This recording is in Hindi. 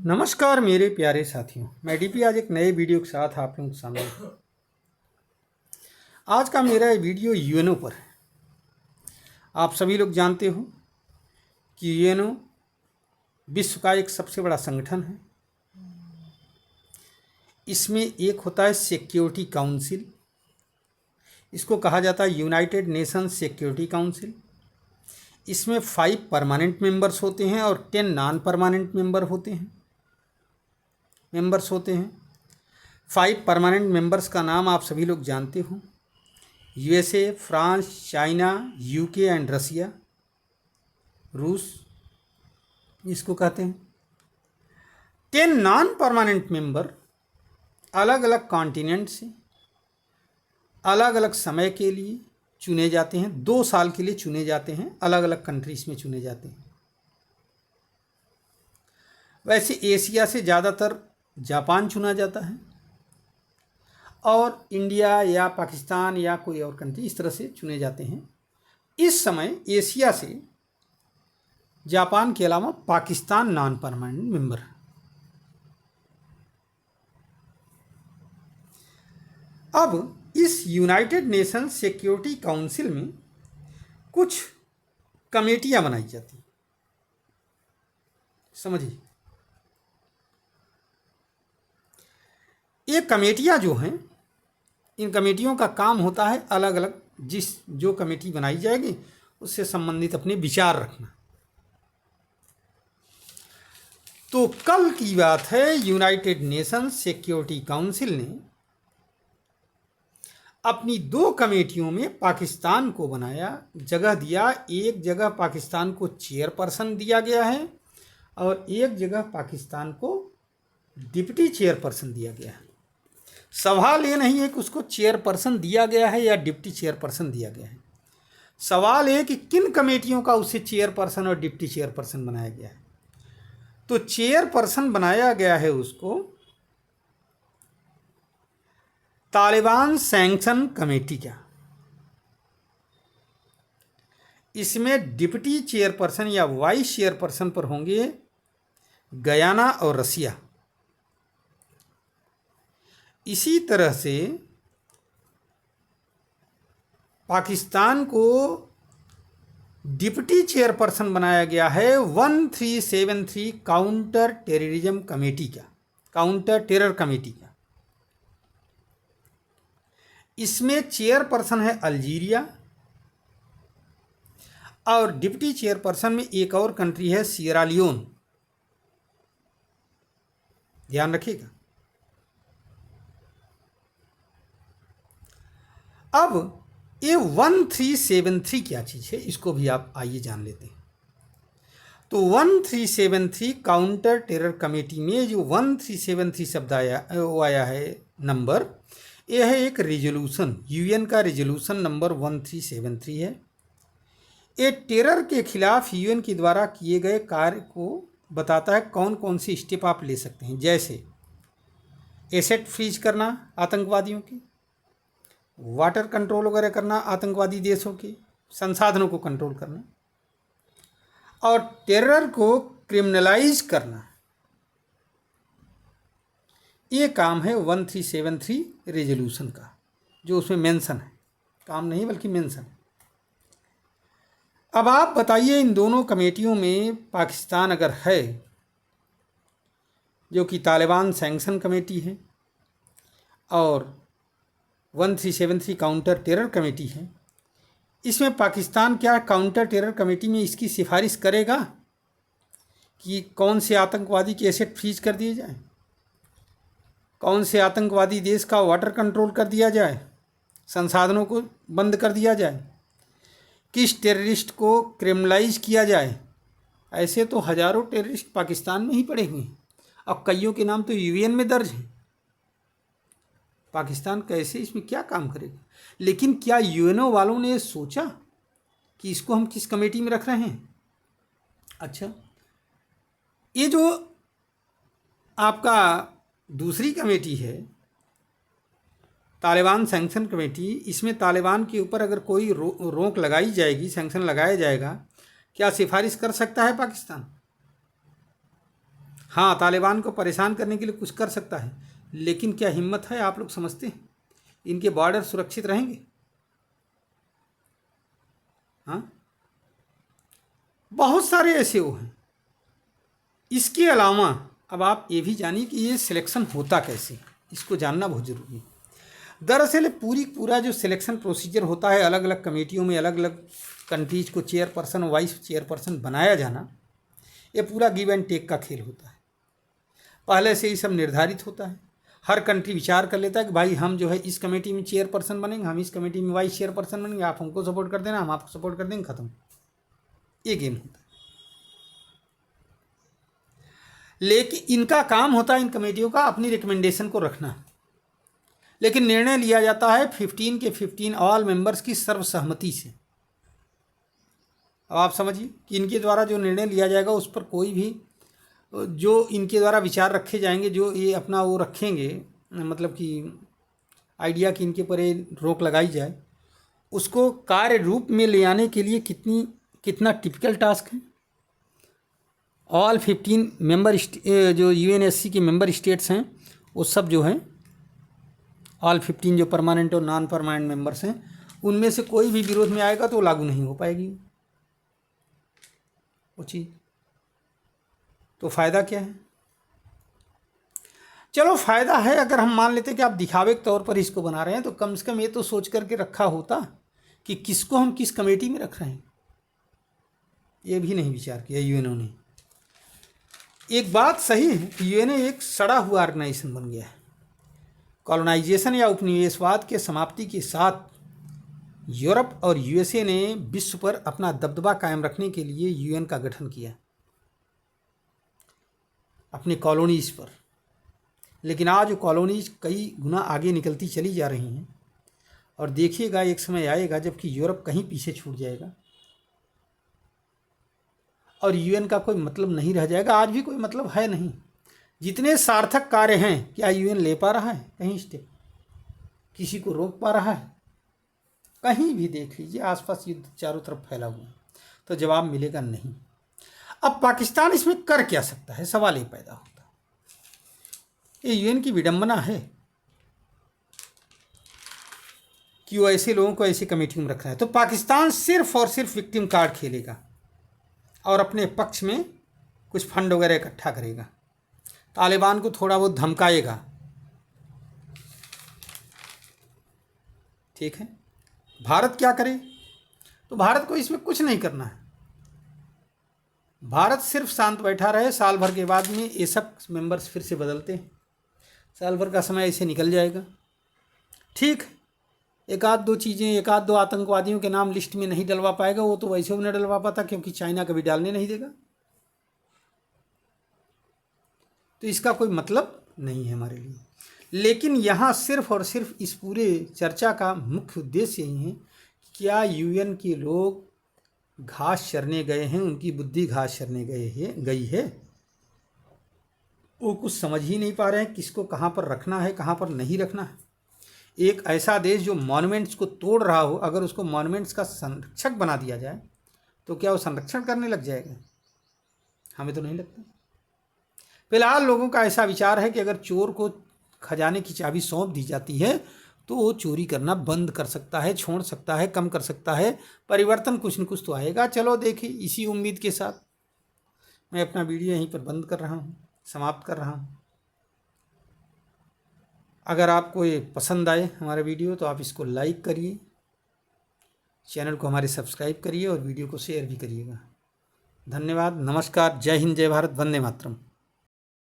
नमस्कार मेरे प्यारे साथियों, मैं डीपी आज एक नए वीडियो के साथ आप लोगों के सामने हूं। आज का मेरा ये वीडियो यूएनओ पर है। आप सभी लोग जानते हो कि यूएनओ विश्व का एक सबसे बड़ा संगठन है। इसमें एक होता है सिक्योरिटी काउंसिल, इसको कहा जाता है यूनाइटेड नेशंस सिक्योरिटी काउंसिल। इसमें 5 परमानेंट मेंबर्स होते हैं और 10 नॉन परमानेंट मेंबर्स होते हैं। 5 परमानेंट मेंबर्स का नाम आप सभी लोग जानते हो, USA, France, China, UK and Russia, रूस इसको कहते हैं। 10 नॉन परमानेंट मेंबर अलग अलग कॉन्टिनेंट से अलग अलग समय के लिए चुने जाते हैं। 2 साल के लिए चुने जाते हैं, अलग अलग कंट्रीज में चुने जाते हैं। वैसे एशिया से ज़्यादातर जापान चुना जाता है और इंडिया या पाकिस्तान या कोई और कंट्री इस तरह से चुने जाते हैं। इस समय एशिया से जापान के अलावा पाकिस्तान नॉन परमानेंट मेंबर है। अब इस यूनाइटेड नेशंस सिक्योरिटी काउंसिल में कुछ कमेटियां बनाई जाती हैं, समझिए। ये कमेटियां जो हैं, इन कमेटियों का काम होता है अलग अलग जो कमेटी बनाई जाएगी उससे संबंधित अपने विचार रखना। तो कल की बात है, यूनाइटेड नेशंस सिक्योरिटी काउंसिल ने अपनी 2 कमेटियों में पाकिस्तान को बनाया, जगह दिया। एक जगह पाकिस्तान को चेयरपर्सन दिया गया है और एक जगह पाकिस्तान को डिप्टी चेयरपर्सन दिया गया है। सवाल ये नहीं है कि उसको चेयरपर्सन दिया गया है या डिप्टी चेयरपर्सन दिया गया है। सवाल है कि किन कमेटियों का उसे चेयरपर्सन और डिप्टी चेयरपर्सन बनाया गया है। तो चेयरपर्सन बनाया गया है उसको तालिबान सैंक्शन कमेटी का। इसमें डिप्टी चेयरपर्सन या वाइस चेयरपर्सन पर होंगे गयाना और रसिया। इसी तरह से पाकिस्तान को डिप्टी चेयरपर्सन बनाया गया है 1373 काउंटर टेररिज्म कमेटी का, काउंटर टेरर कमेटी का। इसमें चेयरपर्सन है अल्जीरिया और डिप्टी चेयरपर्सन में एक और कंट्री है सियरा लियोन, ध्यान रखिएगा। अब ये 1373 क्या चीज़ है, इसको भी आप आइए जान लेते हैं। तो 1373 काउंटर टेरर कमेटी में जो 1373 शब्द आया है नंबर, यह है एक रेजोल्यूशन, यूएन का रेजोल्यूशन नंबर 1373 है। ये टेरर के खिलाफ यूएन के द्वारा किए गए कार्य को बताता है, कौन कौन से स्टेप आप ले सकते हैं। जैसे एसेट फ्रीज करना आतंकवादियों की, वाटर कंट्रोल वगैरह करना, आतंकवादी देशों के संसाधनों को कंट्रोल करना और टेरर को क्रिमिनलाइज करना। ये काम है 1373 रेजोल्यूशन का, जो उसमें मेंशन है। काम नहीं बल्कि मेंशन है। अब आप बताइए, इन दोनों कमेटियों में पाकिस्तान अगर है, जो कि तालिबान सैंक्शन कमेटी है और 1373 काउंटर टेरर कमेटी है, इसमें पाकिस्तान क्या काउंटर टेरर कमेटी में इसकी सिफारिश करेगा कि कौन से आतंकवादी के एसेट फ्रीज कर दिए जाए, कौन से आतंकवादी देश का वाटर कंट्रोल कर दिया जाए, संसाधनों को बंद कर दिया जाए, किस टेररिस्ट को क्रिमिनलाइज किया जाए? ऐसे तो हज़ारों टेररिस्ट पाकिस्तान में ही पड़े हुए हैं और कईयों के नाम तो यूएन में दर्ज हैं। पाकिस्तान कैसे इसमें क्या काम करेगा? लेकिन क्या यूएनओ वालों ने सोचा कि इसको हम किस कमेटी में रख रहे हैं? अच्छा, ये जो आपका दूसरी कमेटी है तालिबान सैंक्शन कमेटी, इसमें तालिबान के ऊपर अगर कोई रोक लगाई जाएगी, सैंक्शन लगाया जाएगा, क्या सिफारिश कर सकता है पाकिस्तान? हाँ, तालिबान को परेशान करने के लिए कुछ कर सकता है, लेकिन क्या हिम्मत है? आप लोग समझते हैं इनके बॉर्डर सुरक्षित रहेंगे? हाँ, बहुत सारे ऐसे वो हैं। इसके अलावा अब आप ये भी जानिए कि ये सिलेक्शन होता कैसे, इसको जानना बहुत ज़रूरी है। दरअसल पूरा जो सिलेक्शन प्रोसीजर होता है, अलग अलग कमेटियों में अलग अलग कंट्रीज को चेयरपर्सन और वाइस चेयरपर्सन बनाया जाना, ये पूरा गिव एंड टेक का खेल होता है। पहले से ही सब निर्धारित होता है। हर कंट्री विचार कर लेता है कि भाई हम जो है इस कमेटी में चेयरपर्सन बनेंगे, हम इस कमेटी में वाइस चेयरपर्सन बनेंगे, आप हमको सपोर्ट कर देना, हम आपको सपोर्ट कर देंगे, ख़त्म। ये गेम होता है। लेकिन इनका काम होता है, इन कमेटियों का, अपनी रिकमेंडेशन को रखना, लेकिन निर्णय लिया जाता है 15 के 15 ऑल मेंबर्स की सर्वसहमति से। अब आप समझिए कि इनके द्वारा जो निर्णय लिया जाएगा उस पर कोई भी जो इनके द्वारा विचार रखे जाएंगे, जो ये अपना वो रखेंगे, मतलब कि आइडिया कि इनके पर रोक लगाई जाए, उसको कार्य रूप में ले आने के लिए कितना टिपिकल टास्क है। ऑल 15 मेंबर जो यूएनएससी के मेंबर स्टेट्स हैं, वो सब जो हैं ऑल 15 जो परमानेंट और नॉन परमानेंट मेंबर्स हैं, उनमें से कोई भी विरोध में आएगा तो लागू नहीं हो पाएगी वो चीज़। तो फ़ायदा क्या है? चलो फ़ायदा है, अगर हम मान लेते कि आप दिखावे के तौर पर इसको बना रहे हैं, तो कम से कम ये तो सोच करके रखा होता कि किसको हम किस कमेटी में रख रहे हैं। ये भी नहीं विचार किया यूएनओ ने। एक बात सही है कि यूएनओ एक सड़ा हुआ ऑर्गेनाइजेशन बन गया है। कॉलोनाइजेशन या उपनिवेशवाद के समाप्ति के साथ यूरोप और यूएसए ने विश्व पर अपना दबदबा कायम रखने के लिए यूएन का गठन किया अपनी कॉलोनीज़ पर। लेकिन आज वो कॉलोनीज कई गुना आगे निकलती चली जा रही हैं, और देखिएगा एक समय आएगा जबकि यूरोप कहीं पीछे छूट जाएगा और यूएन का कोई मतलब नहीं रह जाएगा। आज भी कोई मतलब है नहीं। जितने सार्थक कार्य हैं, क्या यूएन ले पा रहा है कहीं स्टेप? किसी को रोक पा रहा है? कहीं भी देख लीजिए, आसपास युद्ध चारों तरफ फैला हुआ है, तो जवाब मिलेगा नहीं। अब पाकिस्तान इसमें कर क्या सकता है, सवाल ये पैदा होता है। ये यूएन की विडंबना है कि वो ऐसे लोगों को ऐसी कमेटी में रख रहा है। तो पाकिस्तान सिर्फ और सिर्फ विक्टिम कार्ड खेलेगा और अपने पक्ष में कुछ फंड वगैरह इकट्ठा करेगा, तालिबान को थोड़ा बहुत धमकाएगा, ठीक है। भारत क्या करे? तो भारत को इसमें कुछ नहीं करना है। भारत सिर्फ शांत बैठा रहे। साल भर के बाद में ये सब मेंबर्स फिर से बदलते हैं, साल भर का समय ऐसे निकल जाएगा, ठीक। एक आध दो आतंकवादियों के नाम लिस्ट में नहीं डलवा पाएगा, वो तो वैसे भी नहीं डलवा पाता क्योंकि चाइना कभी डालने नहीं देगा। तो इसका कोई मतलब नहीं है हमारे लिए। लेकिन यहाँ सिर्फ और सिर्फ इस पूरे चर्चा का मुख्य उद्देश्य यही है कि क्या यूएन के लोग घास चरने गए हैं, उनकी बुद्धि घास चरने गई है, वो कुछ समझ ही नहीं पा रहे हैं किसको कहाँ पर रखना है, कहाँ पर नहीं रखना है। एक ऐसा देश जो मॉन्यूमेंट्स को तोड़ रहा हो, अगर उसको मॉन्यूमेंट्स का संरक्षक बना दिया जाए तो क्या वो संरक्षण करने लग जाएगा? हमें तो नहीं लगता। फिलहाल लोगों का ऐसा विचार है कि अगर चोर को खजाने की चाबी सौंप दी जाती है तो वो चोरी करना बंद कर सकता है, छोड़ सकता है, कम कर सकता है, परिवर्तन कुछ न कुछ तो आएगा। चलो देखिए, इसी उम्मीद के साथ मैं अपना वीडियो यहीं पर बंद कर रहा हूँ, समाप्त कर रहा हूँ। अगर आपको ये पसंद आए हमारा वीडियो तो आप इसको लाइक करिए, चैनल को हमारे सब्सक्राइब करिए और वीडियो को शेयर भी करिएगा। धन्यवाद, नमस्कार, जय हिंद, जय भारत, वंदे मातरम।